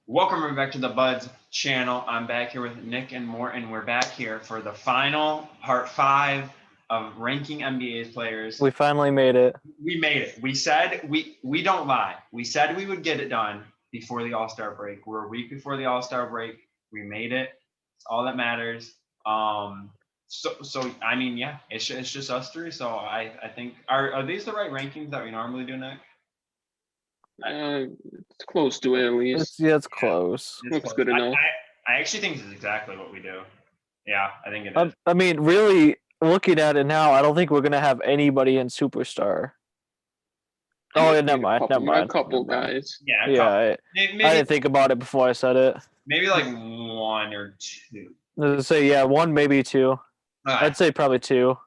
Welcome back to the Buds channel. I'm back here with Nick and Morton. We're back here for the final part 5 of ranking NBA players. We finally made it. We made it. We said we don't lie. We said we would get it done before the All-Star break. We're a week before the All-Star break. We made it. It's all that matters. So I mean, yeah, it's just us three. So I think are these the right rankings that we normally do, Nick? It's close to it at least. It's close. Looks good enough. I actually think this is exactly what we do. Yeah, I think it is. I mean, really, looking at it now, I don't think we're gonna have anybody in Superstar. Oh, yeah, never mind. A couple guys. Yeah. I didn't think about it before I said it. Maybe like one or two. Let's say one, maybe two. Right. I'd say probably two.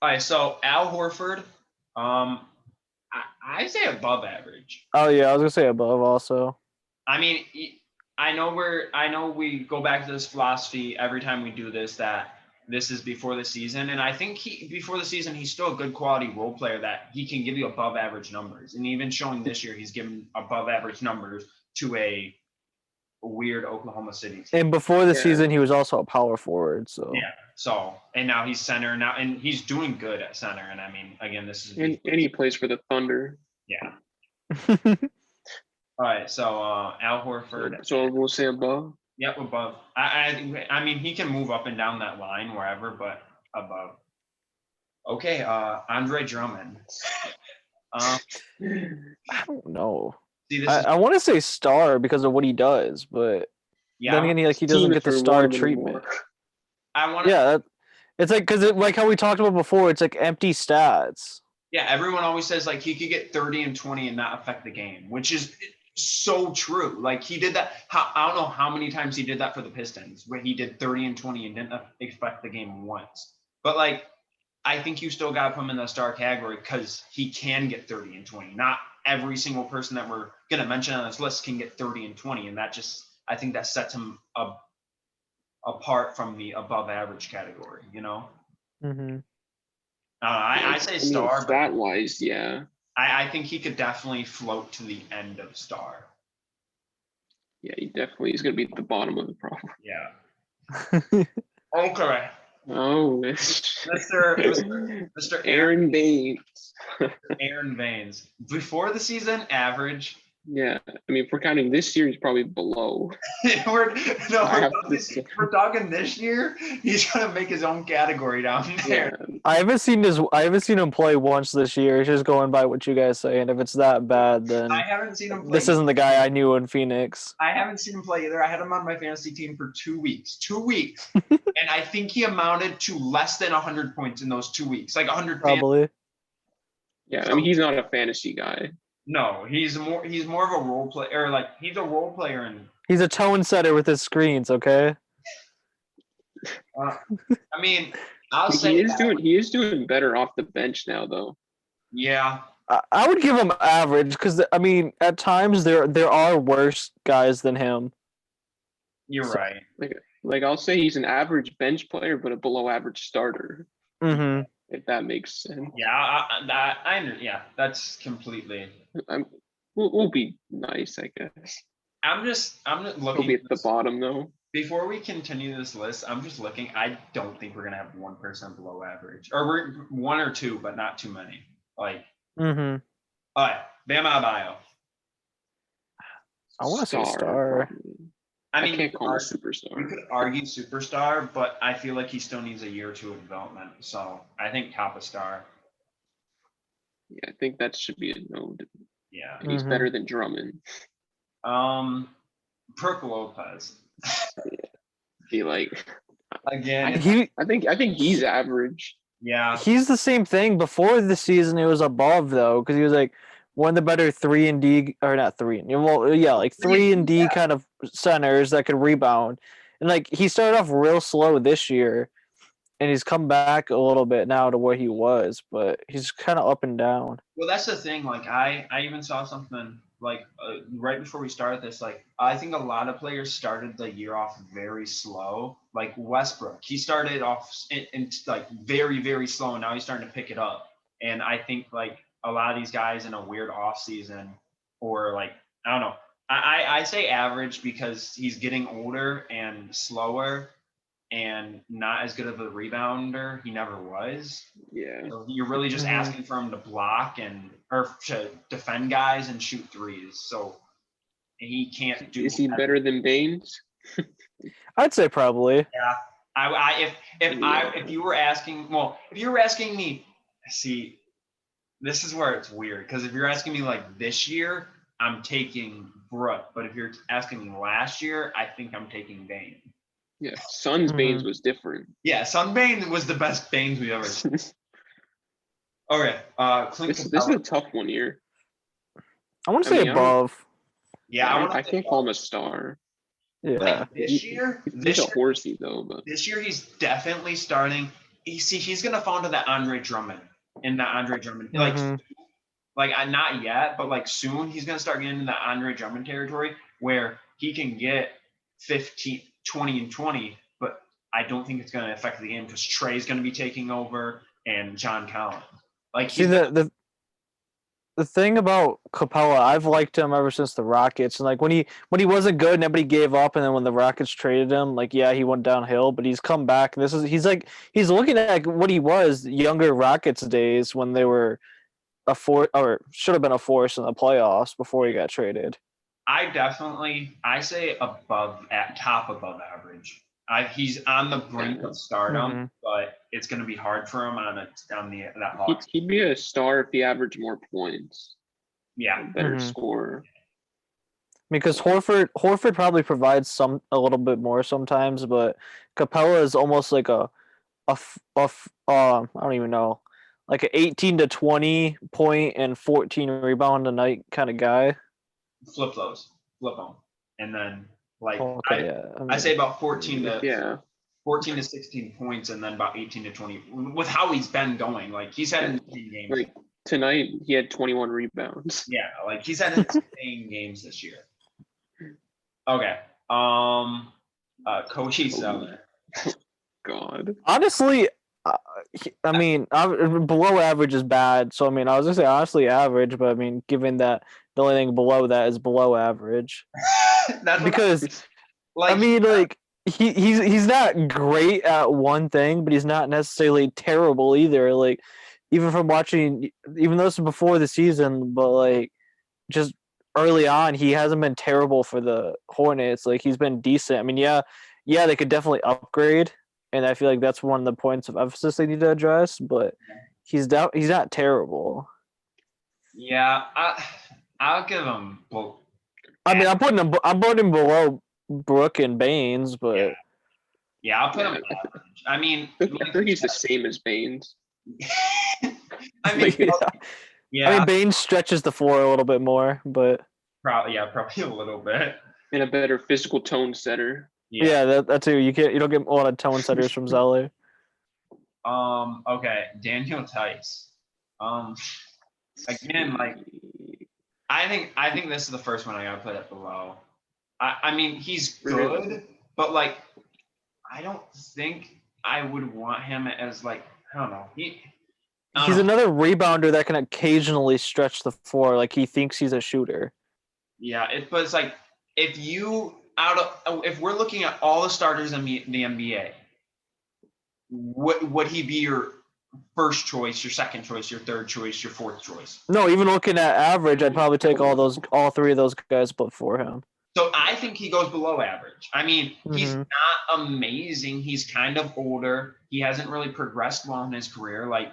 All right, so Al Horford, I say above average. Oh yeah, I was gonna say above also. I mean, I know we go back to this philosophy every time we do this that this is before the season, and I think before the season he's still a good quality role player that he can give you above average numbers, and even showing this year he's given above average numbers to a weird Oklahoma City team. And before the season he was also a power forward, so yeah. So and now he's center now, and he's doing good at center. And I mean, again, this is and he plays for the Thunder. Yeah. All right, so Al Horford. So we'll say above. Yep, above. I mean, he can move up and down that line wherever, but above. Okay, Andre Drummond. I don't know. See, this I want to say star because of what he does, but then again, he doesn't get the star treatment. It's like because like how we talked about before, it's like empty stats. Yeah, everyone always says like he could get 30 and 20 and not affect the game, which is so true. Like he did that. I don't know how many times he did that for the Pistons, where he did 30 and 20 and didn't affect the game once. But like, I think you still got to put him in the star category because he can get 30 and 20. Not every single person that we're gonna mention on this list can get 30 and 20, and I think that sets him apart from the above average category. You know. Mm-hmm. I say star. Stat wise, yeah. I think he could definitely float to the end of star. Yeah, he definitely is going to be at the bottom of the problem. Yeah. Okay. Oh, Mr. Aaron Baines. Aaron Baines. Before the season, average. Yeah, I mean, if we're counting this year, he's probably below. we're talking this year. He's gonna make his own category down there. Yeah. I haven't seen him play once this year. It's just going by what you guys say, and if it's that bad, then I haven't seen him play. This isn't the guy I knew in Phoenix. I haven't seen him play either. I had him on my fantasy team for 2 weeks. 2 weeks, and I think he amounted to less than 100 points in those 2 weeks, like 100. Probably. Yeah, I mean, he's not a fantasy guy. No, he's more of a role player. Like he's a role player, and he's a tone setter with his screens. Okay. I mean, I'll say he is doing better off the bench now, though. Yeah, I would give him average because I mean, at times there are worse guys than him. You're right. Like I'll say he's an average bench player, but a below average starter. Mm-hmm. If that makes sense. Yeah, that's completely. We'll be nice, I guess. I'm just looking. We'll be at the bottom though. Before we continue this list, I'm just looking. I don't think we're gonna have one person below average, or we're one or two, but not too many. Like. Mm-hmm. All right, Bam Adebayo. I want to say star. I mean, I can't call him a superstar. We could argue superstar, but I feel like he still needs a year or two of development. So I think top of star. Yeah, I think that should be a no. Yeah, he's better than Drummond. Perk Lopez. Be like again. I think he's average. Yeah, he's the same thing. Before the season, it was above though, because he was like one of the better 3-and-D, or not 3. Well, yeah, like 3-and-D kind of centers that could rebound. And like he started off real slow this year, and he's come back a little bit now to where he was, but he's kind of up and down. Well, that's the thing. Like I even saw something like right before we started this. Like I think a lot of players started the year off very slow. Like Westbrook, he started off in like very, very slow, and now he's starting to pick it up. And I think like a lot of these guys in a weird off season, or like I don't know, I say average because he's getting older and slower and not as good of a rebounder. He never was. Yeah. So you're really just asking for him to block or to defend guys and shoot threes. So he can't do. Is he better than Baines? I'd say probably. Yeah. If you were asking me, see, this is where it's weird because if you're asking me like this year, I'm taking Brooke, but if you're asking me last year, I think I'm taking Bain. Yeah, Suns Baines was different. Yeah, Sun Bain was the best Baines we've ever seen. Okay, Clint This is a tough one here. I want to say above. Yeah, I can't call him a star. Yeah. Like this year, He's a horsey though. But this year he's definitely starting. He's gonna fall into that Andre Drummond like not yet, but like soon he's gonna start getting into that Andre Drummond territory where he can get 15, 20, and 20, but I don't think it's gonna affect the game because Trey's gonna be taking over and John Collins. Like see the thing about Capella, I've liked him ever since the Rockets, and like when he wasn't good and everybody gave up, and then when the Rockets traded him, like yeah, he went downhill, but he's come back. And he's looking at what he was younger Rockets days when they were a force or should have been a force in the playoffs before he got traded. I say top above average. He's on the brink of stardom, but it's going to be hard for him on that Hawks. He'd be a star if he averaged more points. Yeah, better scorer. Because Horford probably provides a little bit more sometimes, but Capella is almost like I don't even know, like an 18 to 20 point and 14 rebound a night kind of guy. Flip them, and then like I say about 14 to 16 points, and then about 18 to 20 with how he's been going. Like he's had insane games. Like tonight, he had 21 rebounds. Yeah, like he's had insane games this year. Okay, Cody Zeller. God. Honestly, I mean, below average is bad. So I mean, I was gonna say honestly average, but I mean, given that the only thing below that is below average, because I mean, like he's not great at one thing, but he's not necessarily terrible either. Like even from watching, even though this is before the season, but like just early on, he hasn't been terrible for the Hornets. Like he's been decent. I mean, yeah, they could definitely upgrade. And I feel like that's one of the points of emphasis they need to address, but he's not terrible. Yeah, I'll give him both. I mean, I'm putting him below Brooke and Baines, but yeah, I'll put him. I mean, I think he's the same as Baines. I mean, I mean, Baines stretches the floor a little bit more, but probably a little bit. And a better physical tone setter. Yeah, that too. You don't get a lot of tone setters from Zeller. Okay, Daniel Tice. Again, like I think this is the first one I gotta put it below. I mean, he's good, but like I don't think I would want him as like I don't know. He's another rebounder that can occasionally stretch the floor, like he thinks he's a shooter. Yeah, but it's like if we're looking at all the starters in the NBA, would he be your first choice, your second choice, your third choice, your fourth choice? No, even looking at average, I'd probably take all three of those guys before him. So I think he goes below average. I mean, he's not amazing. He's kind of older. He hasn't really progressed well in his career. Like,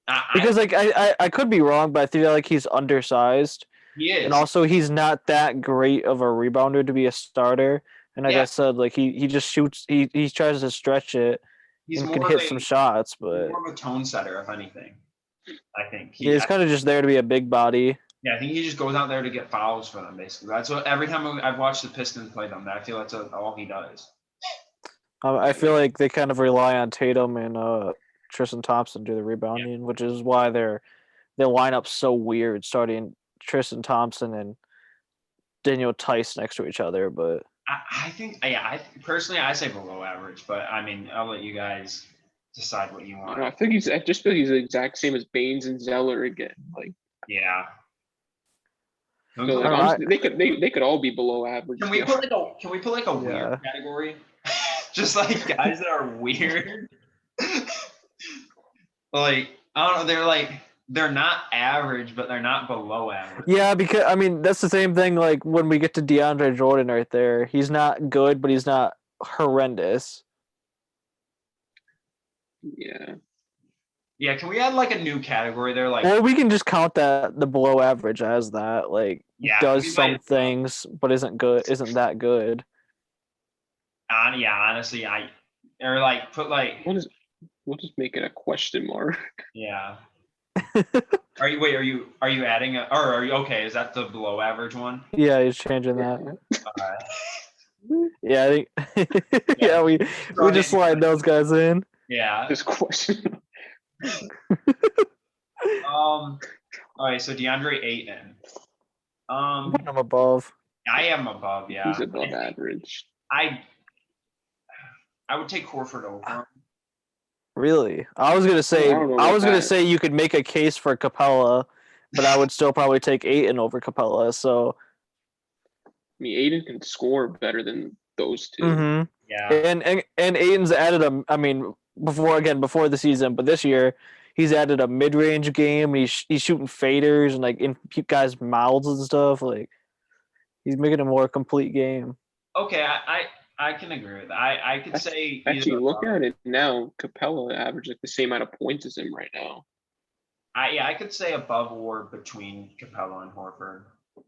I could be wrong, but I feel like he's undersized. He is. And also, he's not that great of a rebounder to be a starter. And like I said, like he just shoots. He tries to stretch it. He can hit some shots, but more of a tone setter, if anything. I think he's kind of just there to be a big body. Yeah, I think he just goes out there to get fouls for them. Basically, that's what every time I've watched the Pistons play them, I feel that's all he does. I feel like they kind of rely on Tatum and Tristan Thompson to do the rebounding, which is why their lineup's so weird, starting Tristan Thompson and Daniel Tice next to each other. But I think, I personally I say below average, but I mean I'll let you guys decide what you want. I just feel he's the exact same as Baines and Zeller again. Like yeah. Can we So put, like, I- honestly, they could all be below average. can we still. put like a Yeah. weird category? Just like guys that are weird. Like, I don't know, they're not average, but they're not below average. Yeah, because I mean that's the same thing. Like when we get to Deandre Jordan right there, he's not good, but he's not horrendous. Yeah. Yeah, can we add like a new category there? Like, Or we can just count that the below average as that. Like yeah, does we some might- things, but isn't that good. yeah, honestly, or like put like, We'll just make it a question mark. yeah. Are you adding or are you okay? Is that the below average one? Yeah, he's changing that. Alright. Yeah, I think. Yeah, we just slide those guys in. Yeah. This question. All right, so Deandre Ayton. Putting him above. I am above, yeah. He's above average. I would take Horford over him. Really? I was gonna say don't know about that. you could make a case for Capella, but I would still probably take Ayton over Capella. So I mean, Aiden can score better than those two. mhm. Yeah. And Ayton's added I mean before the season, but this year he's added a mid-range game. And he's shooting faders and like in guys' mouths and stuff. Like he's making a more complete game. Okay, I can agree with that. I could say Actually, either look above. at it now. Capella averaged like the same amount of points as him right now. I could say above or between Capella and Horford,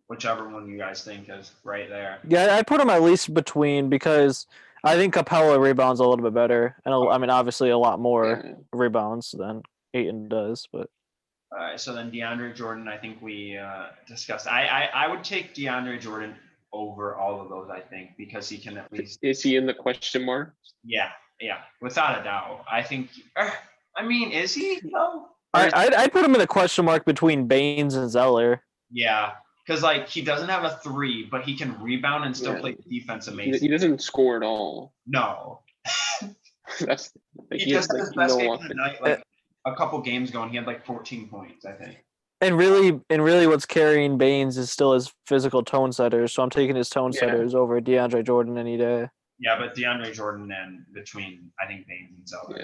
whichever one you guys think is right there. Yeah, I put him at least between because I think Capella rebounds a little bit better, and I mean obviously a lot more Yeah. rebounds than Ayton does. But All right, so then Deandre Jordan, I think we discussed. I would take Deandre Jordan over all of those, I think, because he can at least, Is he in the question mark? yeah, without a doubt. I think, I mean, is he though? Or is- I'd put him in a question mark between Baines and Zeller. yeah, because like he doesn't have a three, but he can rebound and still Yeah. play defense He amazing. doesn't score at all. No, That's like, he just had his best game of the offense. night, like a couple games going. He had like 14 points, I think. And really, what's carrying Baines is still his physical tone setters. So I'm taking his tone Yeah. setters over DeAndre Jordan any day. Yeah, but DeAndre Jordan and between, I think, Baines and Zeller.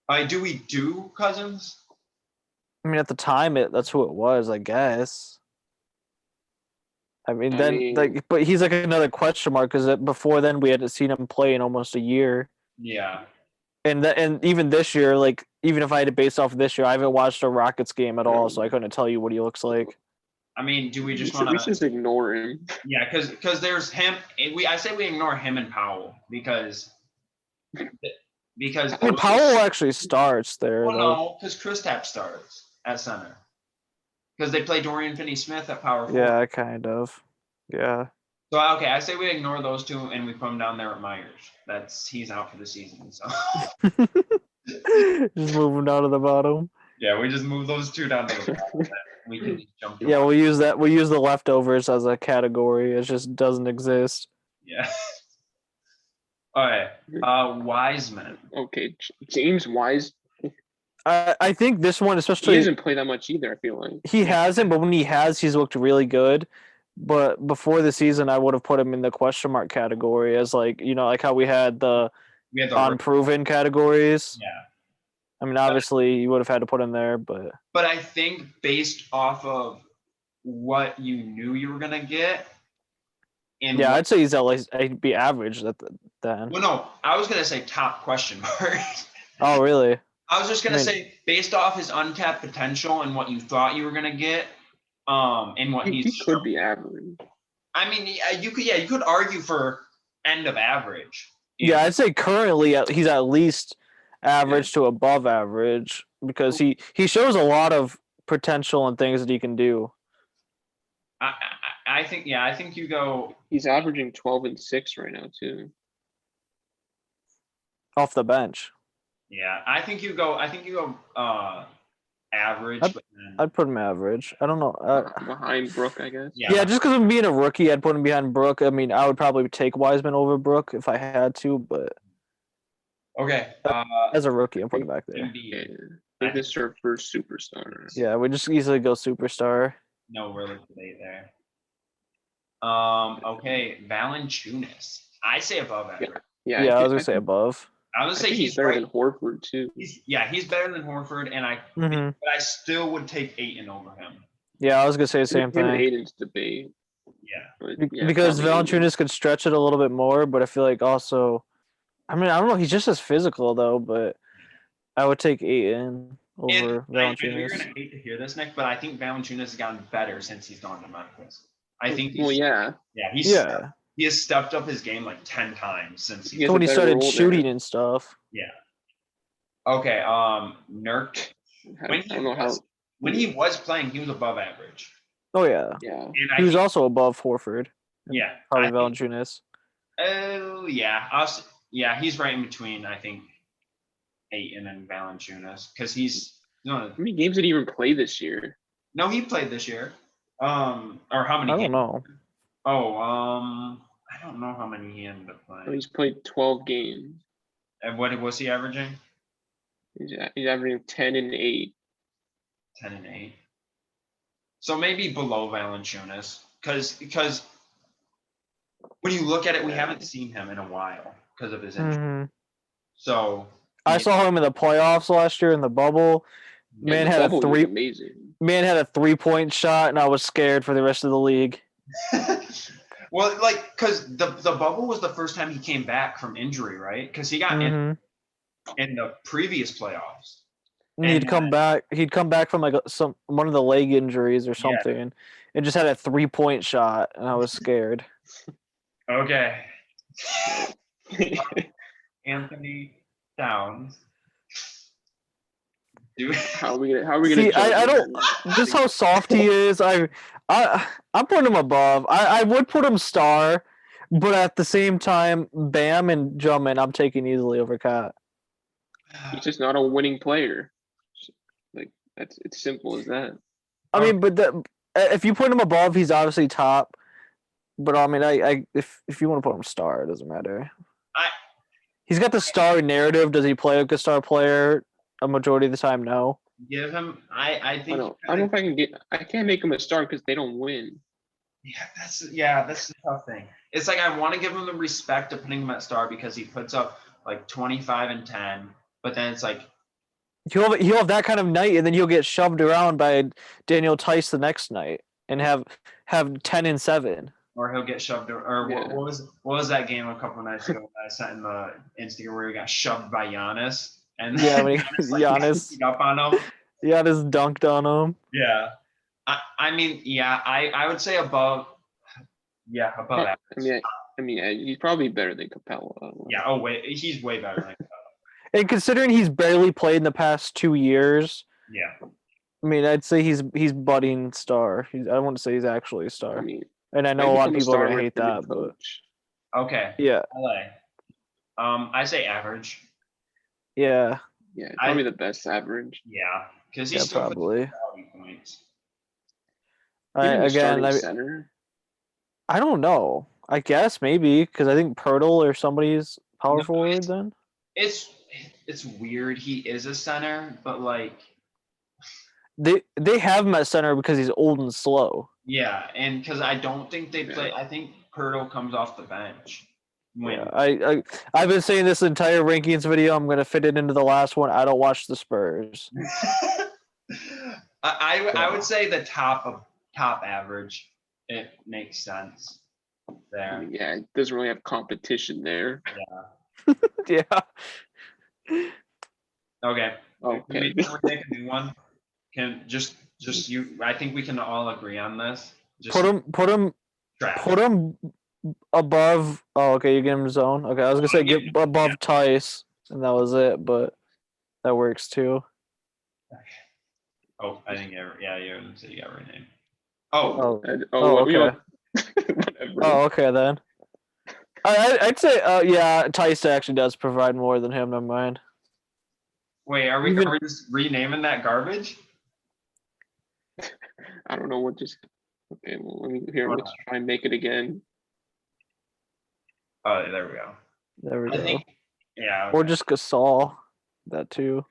Yeah. Do we do Cousins? I mean, at the time, that's who it was, I guess. I mean, but he's like another question mark because before then we hadn't seen him play in almost a year. Yeah. And even this year, like even if I had to base off this year, I haven't watched a Rockets game at all, so I couldn't tell you what he looks like. I mean, do we We just should, want we to? should just ignore him. Yeah, because there's him. I say we ignore him and Powell because I mean, Powell actually starts there. Well, though. no, because Kristaps starts at center because they play Dorian Finney-Smith at power forward. Yeah, kind of. Yeah. So okay, I say we ignore those two and we put him down there at Myers. He's out for the season. So Just moving down to the bottom. yeah, we just move those two down to the bottom. We can just jump. to Yeah, one. we'll use that. We'll use the leftovers as a category. It just doesn't exist. Yeah. All right. Wiseman. Okay, James Wise. I think this one, He especially, hasn't played that much either. I feel like. he hasn't, but when he has, he's looked really good. But before the season, I would have put him in the question mark category as like like how we had the We had the unproven categories. Yeah. I mean, obviously, you would have had to put him there, but But I think based off of what you knew you were gonna get, and yeah, what- I'd say he's at least he'd be average then. well, no, I was gonna say top question mark. Oh, really? I was just gonna I mean- say based off his untapped potential and what you thought you were gonna get, and what He he's could be average. I mean, you could argue for end of average. Yeah, I'd say currently he's at least average to above average because he shows a lot of potential and things that he can do. I think you go. He's averaging 12 and 6 right now too. Off the bench. Yeah, I think you go average. But then, I'd put him average. I don't know. Behind Brooke, I guess. yeah, Just because of being a rookie, I'd put him behind Brooke. I mean, I would probably take Wiseman over Brooke if I had to, but okay. as a rookie, I'm putting him back there. Embiid. Yeah. I think this is our first superstar. Yeah, we just easily go superstar. No real debate there. Okay, Valanciunas. I say above average. Yeah, Yeah, I was gonna say above. I would I say think he's he's better right. than Horford too. He's better than Horford, and hmm but I still would take Ayton over him. Yeah, I was gonna say the same Him and thing. Aiden's debate, Yeah. but Because probably Aiden. Valanciunas could stretch it a little bit more, but I feel like also, I mean, I don't know. He's just as physical though, but I would take Ayton And over I know you're Valanciunas. gonna hate to hear this, Nick, but I think Valanciunas has gotten better since he's gone to Memphis. I think Well, yeah, Yeah. he has stepped up his game like 10 times since He he's has So a when he better started role shooting there. and stuff. yeah. Okay, Nurk. I don't know how. When he was playing, he was above average. Oh yeah. Yeah, And He was also above Horford. and yeah, Probably I think, Valanciunas. oh yeah, he's right in between. I think Ayton and Valanciunas because he's no, how many games did he even play this year? no, he played this year. Or how many? I don't games? know. Oh, I don't know how many he ended up Oh, playing. he's played 12 games. And what was he averaging? He's averaging 10 and 8. 10 and 8. So maybe below Valanciunas, because when you look at it, we haven't seen him in a while because of his injury. hmm So I saw him in the playoffs last year in the bubble. Yeah, Man the had a bubble was amazing. Man had a 3-point shot, and I was scared for the rest of the league. well, like, because the bubble was the first time he came back from injury, right? Because he got in the previous playoffs. And he'd come back from like one of the leg injuries or something, and just had a 3-point shot, and I was scared. Okay. Anthony Downs. How are we gonna See, judge I him? don't just how soft he is. I'm putting him above. I would put him star, but at the same time, Bam and Drummond, I'm taking easily over Cat. He's just not a winning player. Like it's simple as that. I mean, but if you put him above, he's obviously top. But I mean, if you want to put him star, it doesn't matter. He's got the star narrative. Does he play like a star player a majority of the time? No. Give him. I think. I don't know if I can get. I can't make him a star because they don't win. Yeah, that's the tough thing. It's like I want to give him the respect of putting him at star because he puts up like 25 and 10, but then it's like He'll have that kind of night, and then he'll get shoved around by Daniel Tice the next night and have 10 and 7. Or he'll get shoved, what was that game a couple of nights ago that I sent in the Instagram where he got shoved by Giannis and when Giannis up on him. Giannis dunked on him. Yeah, I mean, I would say above. Yeah, above average. I mean, he's probably better than Capella. Yeah. Oh wait, he's way better than Capella. And considering he's barely played in the past 2 years, yeah. I mean, I'd say he's budding star. I wouldn't say he's actually a star. I mean, and I know a lot of people are gonna hate that, but okay. Yeah. LA. I say average. Yeah. Yeah, probably the best average. Yeah, because he's still probably points. Center. I don't know. I guess maybe because I think Pirtle or somebody's power forward. Then it's weird. He is a center, but like they have him at center because he's old and slow. Yeah, and because I don't think they play. I think Pirtle comes off the bench. Yeah, I've been saying this entire rankings video. I'm gonna fit it into the last one. I don't watch the Spurs. I would say the top average. It makes sense there. I mean, yeah, it doesn't really have competition there. Yeah. Yeah. Okay. Okay. Can we make a new one? Can just you? I think we can all agree on this. Just put him above. Oh, okay. You get him zone. Okay, I was gonna say get above Tice, and that was it, but that works too. Okay. Oh, I think you didn't say you got right name. Okay. Whatever. Oh, okay then. I'd say, yeah, Tice actually does provide more than him. Never mind. Wait, are we just renaming that garbage? I don't know what just. Okay, well, let me hear. Let's try and make it again. Oh, there we go. There we go. Yeah. Okay. Or just Gasol. That too.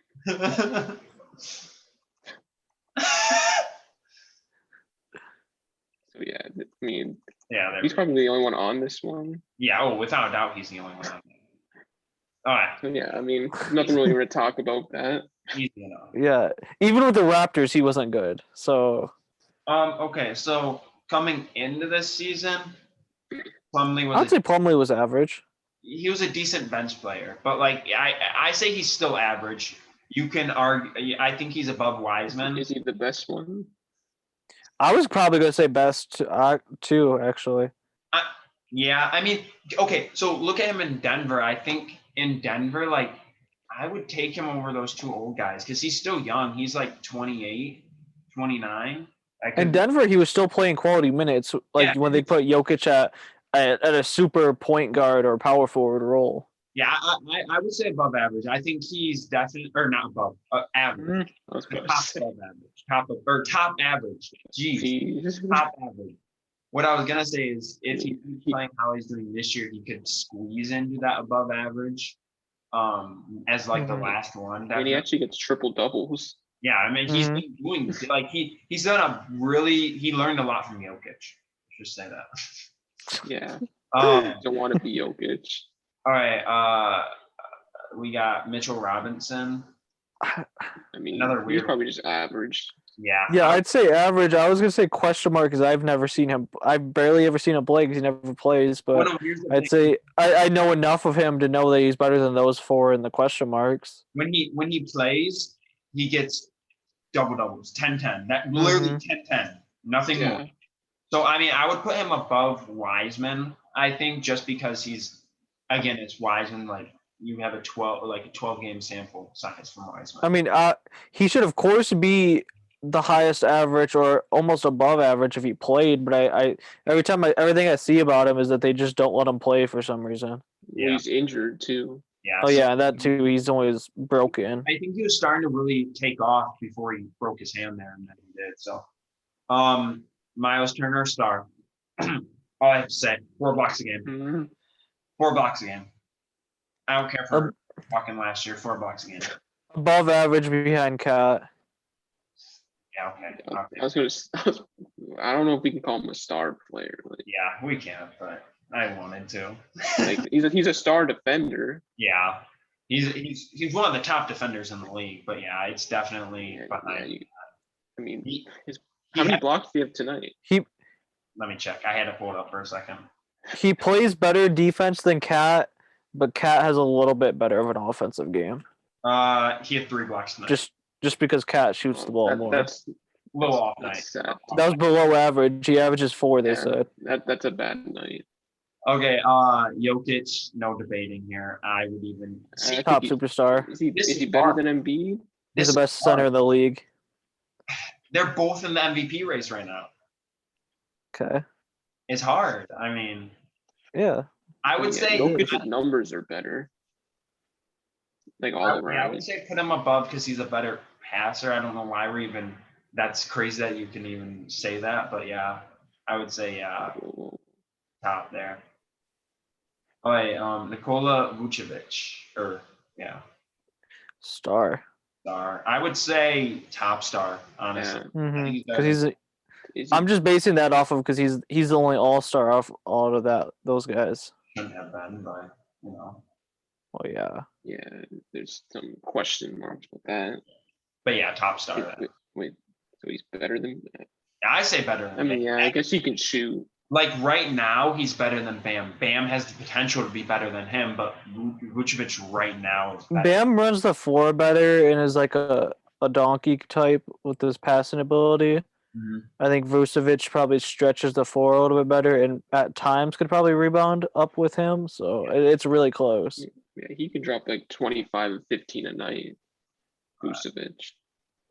yeah, I mean, Yeah, he's probably the only one on this one. yeah. Oh, without a doubt, he's the only one on there. All right, So yeah, I mean, nothing really to talk about that. easy enough. Yeah, even with the Raptors, he wasn't good. So Okay, so coming into this season, Plumlee I'd say Plumlee was average. he was a decent bench player, but like I say he's still average. You can argue. I think he's above Wiseman. Is he the best one? I was probably gonna say best too, actually. Yeah, I mean, okay, so look at him in Denver. I think in Denver, like, I would take him over those two old guys because he's still young. He's like 28, 29. In Denver, he was still playing quality minutes, like Yeah. when they put Jokic at a super point guard or power forward role. Yeah, I would say above average. I think he's definitely, or not above, average. I was gonna Top say. above average. Top average. Jeez, Jeez. top average. What I was gonna say is, if he keeps playing how he's doing this year, he could squeeze into that above average, as like the last one. And Definitely. he actually gets triple doubles. Yeah, I mean, he's been doing like he's done he learned a lot from Jokic. Just say that. Yeah. Um, Don't want to be Jokic. all right, we got Mitchell Robinson. I mean, Another he's weird. probably just average. Yeah. Yeah, I'd say average. I was gonna say question mark because I've never seen him. I've barely ever seen him play because he never plays. But I'd say I know enough of him to know that he's better than those four in the question marks. When he plays, he gets double doubles, 10-10. That literally 10-10. Nothing more. So I mean, I would put him above Wiseman. I think just because it's Wiseman. Like you have a 12 game sample size from Wiseman. I mean, he should of course be the highest average or almost above average if he played. But I everything I see about him is that they just don't let him play for some reason. Yeah. He's injured too. Yeah. Oh yeah, and that too. He's always broken. I think he was starting to really take off before he broke his hand there, and then he did. So, Miles Turner, star. All I have to say, 4 blocks a game. Mm-hmm. 4 blocks a game. I don't care for fucking last year. 4 blocks a game. Above average behind Cat. Yeah, okay. I was gonna. I don't know if we can call him a star player. Like, yeah, we can, but I wanted to. Like he's a star defender. Yeah, he's one of the top defenders in the league. But yeah, it's definitely behind. I mean, how many blocks do you have tonight? Let me check. I had to pull it up for a second. He plays better defense than Cat, but Cat has a little bit better of an offensive game. He had 3 blocks tonight. Just because Cat shoots the ball more. That's a little off night. That was below average. He averages 4, they said. That's a bad night. Okay, Jokic, no debating here. I would even top superstar. Is he better than Embiid? He's the best center in the league. They're both in the MVP race right now. Okay. It's hard. I mean, yeah. I would say Jokic's numbers are better. Like all around. I would say put him above because he's a better passer. I don't know why that's crazy that you can even say that, but yeah, I would say top there. All right, Nicola Muchovich, Star. I would say top star, honestly. Because I'm just basing that off of because he's the only all-star off all of those guys. Shouldn't have been, but you know. Oh yeah. Yeah, there's some question marks with that. But yeah, top star. Wait, so he's better than? I say better than. I mean, yeah, I guess he can shoot. Like right now, he's better than Bam. Bam has the potential to be better than him, but Vucevic right now is better. Bam runs the floor better and is like a donkey type with his passing ability. Mm-hmm. I think Vucevic probably stretches the floor a little bit better and at times could probably rebound up with him. So it's really close. Yeah, he can drop like 25 and 15 a night. Vucevic.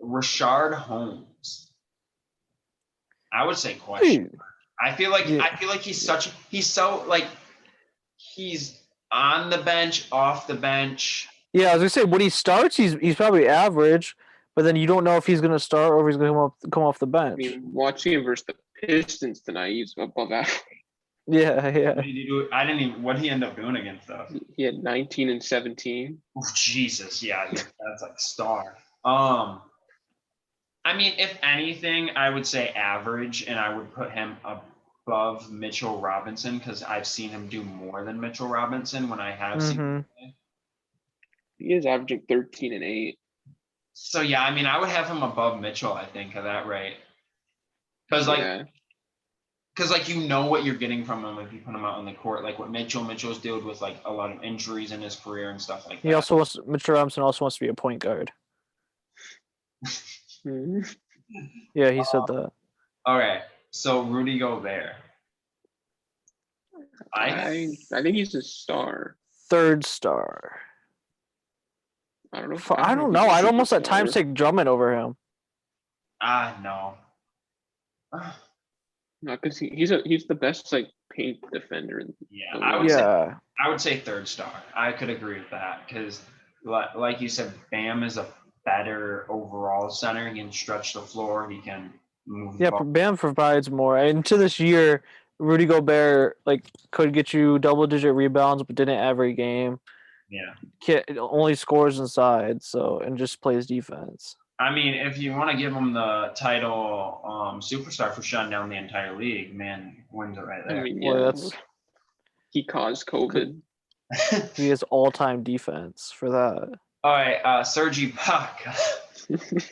Rashard Holmes. I would say question. I feel like he's he's on the bench, off the bench. Yeah, I was gonna say when he starts, he's probably average, but then you don't know if he's gonna start or if he's gonna come off the bench. I mean, watching him versus the Pistons tonight, he's above average. Yeah. What did he do? I didn't even. What did he end up doing against us? He had 19 and 17. Oh, Jesus, yeah, that's like star. I mean, if anything, I would say average, and I would put him above Mitchell Robinson because I've seen him do more than Mitchell Robinson when I have seen him play. He is averaging 13 and 8. So yeah, I mean, I would have him above Mitchell, I think, at that rate. Because you know what you're getting from him if you put him out on the court, like what Mitchell's dealt with, like a lot of injuries in his career and stuff like that. Mitchell Robinson also wants to be a point guard. Yeah, he said that. Okay, so Rudy Gobert. I think he's a star. Third star. I don't know. I don't know. I'd almost at times take Drummond over him. No. No, because he's the best like paint defender. Yeah, I would say third star. I could agree with that because, like you said, Bam is a better overall center. He can stretch the floor. He can move. Yeah, Bam provides more. And to this year, Rudy Gobert could get you double-digit rebounds, but didn't every game. Yeah, only scores inside, and just plays defense. I mean, if you want to give him the title superstar for shutting down the entire league, man, wins it right there. I mean, yeah, he caused COVID. He has all-time defense for that. All right, Serge Ibaka.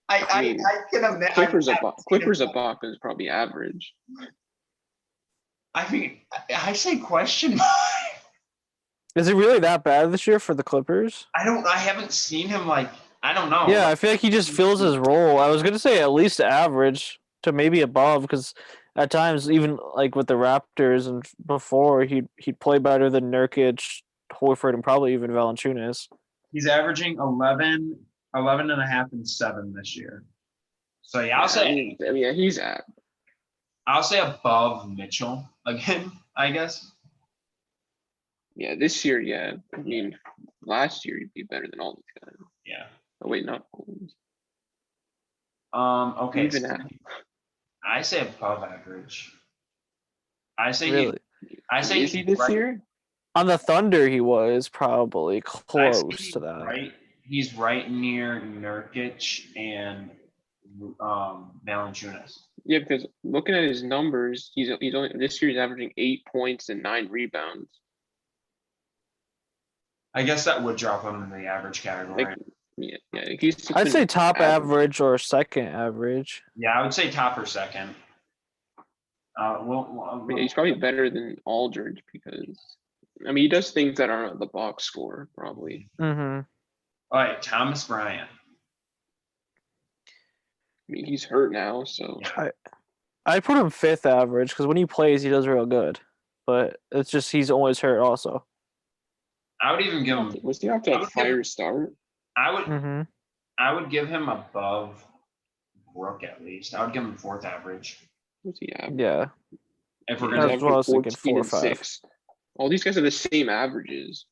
I mean, can imagine. Clippers Ibaka is probably average. I mean, I say question mark. Is it really that bad this year for the Clippers? I haven't seen him I don't know. Yeah, I feel like he just fills his role. I was gonna say at least average to maybe above, because at times, even with the Raptors and before, he'd play better than Nurkic, Horford, and probably even Valanciunas. He's averaging 11 and a half and 7 this year. So yeah, I'll say. I mean, he's at. I'll say above Mitchell again, I guess. Yeah, this year, yeah. I mean, last year he'd be better than all these guys. Yeah. Oh wait, not Holmes. Okay. So I say above average. I say really? Is he this year? On the Thunder, he was probably close to that. Right. He's right near Nurkic and Valanciunas. Yeah, because looking at his numbers, he's only this year he's averaging 8 points and 9 rebounds. I guess that would drop him in the average category. I'd say top average or second average. Yeah, I would say top or second. He's probably better than Aldridge because, I mean, he does things that aren't the box score, probably. Mm-hmm. All right, Thomas Bryant. I mean, he's hurt now, so. I put him fifth average because when he plays, he does real good. But it's just he's always hurt also. I would even give him. Was he off to a fire start? I would give him above Brook at least. I would give him fourth average. What's he at? Yeah. If we're gonna, that's what I was thinking, 4 or 5. 6. All these guys are the same averages.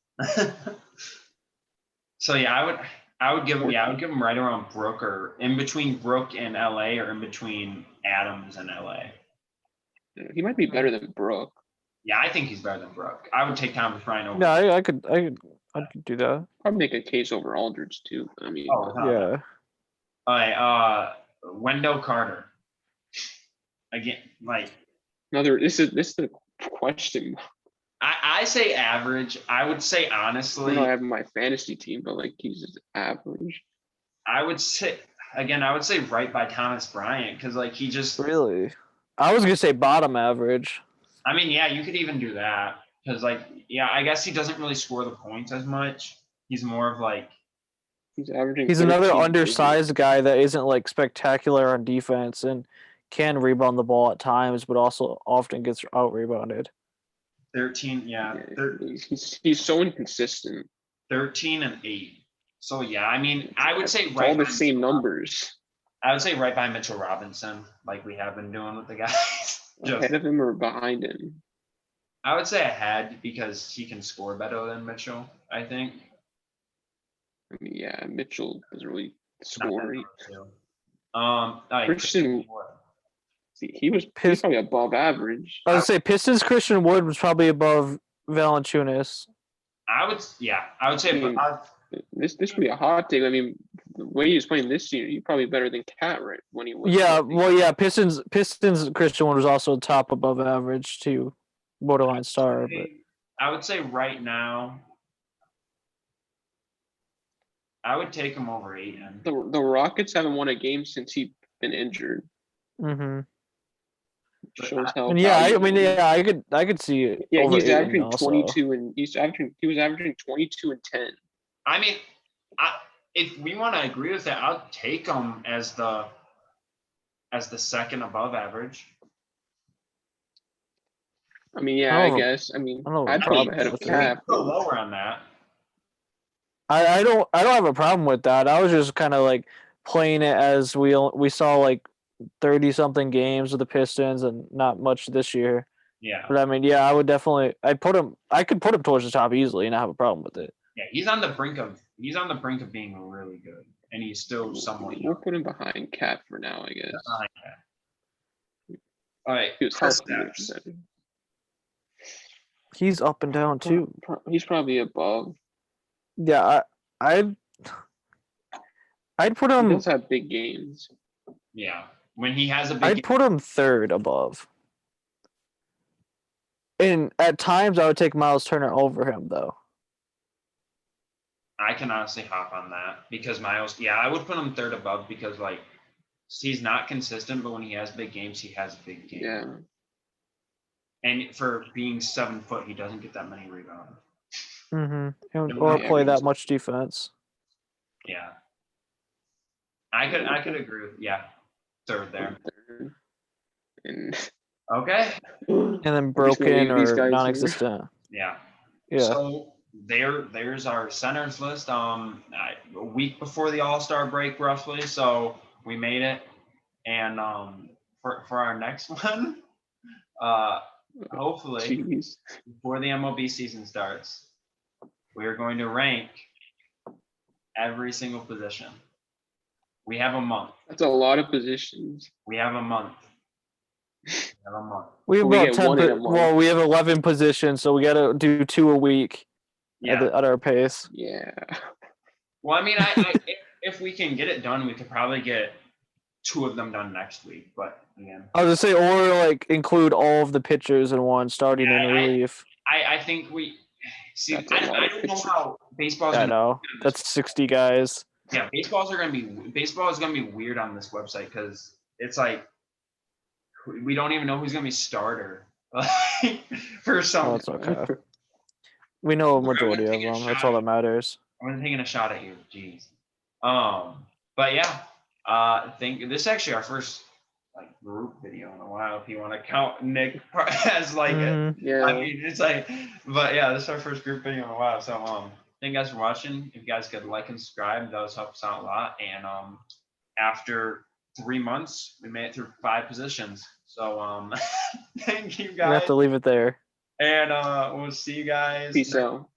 So yeah, I would give him right around Brook, or in between Brook and LA, or in between Adams and LA. He might be better than Brook. Yeah, I think he's better than Brook. I would take Thomas Bryant over. No, I could do that. Probably make a case over Aldridge too. I mean, yeah. All right, Wendell Carter. Again, this is the question. I say average. I would say honestly. I have my fantasy team, but he's just average. I would say right by Thomas Bryant because he just really. I was gonna say bottom average. I mean, yeah, you could even do that because, I guess he doesn't really score the points as much. He's more of he's averaging. He's another undersized guy that isn't spectacular on defense and can rebound the ball at times, but also often gets out rebounded. 13, yeah. He's so inconsistent. 13 and 8. So yeah, I mean, I would say all the same numbers. I would say right by Mitchell Robinson, like we have been doing with the guys. Ahead of him or behind him? I would say ahead because he can score better than Mitchell, I think. I mean, yeah, Mitchell doesn't really score. Christian Wood. See, he's probably above average. I would say Pistons Christian Wood was probably above Valanciunas. I would say This could be a hot take. I mean, the way he was playing this year, he's probably better than Cat right when he was. Yeah, healthy. well, yeah. Pistons Christian one was also top above average too, borderline star. But I would say right now, I would take him over Ayton. The Rockets haven't won a game since he's been injured. mm-hmm. Shows how. And yeah, I valuable mean, he is. yeah, I could see it. Yeah, over he's Ayton averaging also. 22 and he was averaging 22 and 10. I mean, if we want to agree with that, I'll take him as the second above average. I mean, yeah, I guess. I mean, I'd put him ahead of Cap. Go lower on that. I don't have a problem with that. I was just kind of like playing it as we saw like 30 something games with the Pistons and not much this year. Yeah. But I mean, yeah, I would definitely. I could put him towards the top easily and not have a problem with it. Yeah, he's on the brink of being really good, and he's still somewhat young. We'll put him behind Cap for now, I guess. All right, He was healthy. He's up and down too. He's probably above. Yeah, I'd put him. He does have big games. Yeah, when he has a big. I'd put him third above. And at times, I would take Miles Turner over him, though. I can honestly hop on that because Miles. Yeah, I would put him third above because like he's not consistent, but when he has big games, he has big games. Yeah. And for being 7 foot, he doesn't get that many rebounds. Mm-hmm. Or play that much defense. Yeah. I could agree with third there. And okay. And then broken or non-existent. Yeah. Yeah. So there's our centers list. A week before the All-Star break, roughly. So we made it. And for our next one, hopefully before the MLB season starts, we are going to rank every single position. We have a month. That's a lot of positions. We have a month. We have about 10. Well, we have 11 positions, so we got to do 2 a week at our pace. Yeah. Well, I mean, if we can get it done, we could probably get 2 of them done next week. But again, I was gonna say, or like include all of the pitchers in one, starting and relief. I think we see. I don't know how baseball's. I know that's 60 guys. Yeah, baseball is gonna be weird on this website because it's like we don't even know who's gonna be starter for some. Oh, it's okay. We know a majority of them. That's all that matters. I'm taking a shot at you. Jeez. But yeah, I think this is actually our first like group video in a while. If you want to count Nick as like, yeah. I mean, it's like, but yeah, this is our first group video in a while. So thank you guys for watching. If you guys could like and subscribe, that would help us out a lot. And after 3 months, we made it through 5 positions. So thank you guys. We have to leave it there. And we'll see you guys. Peace out.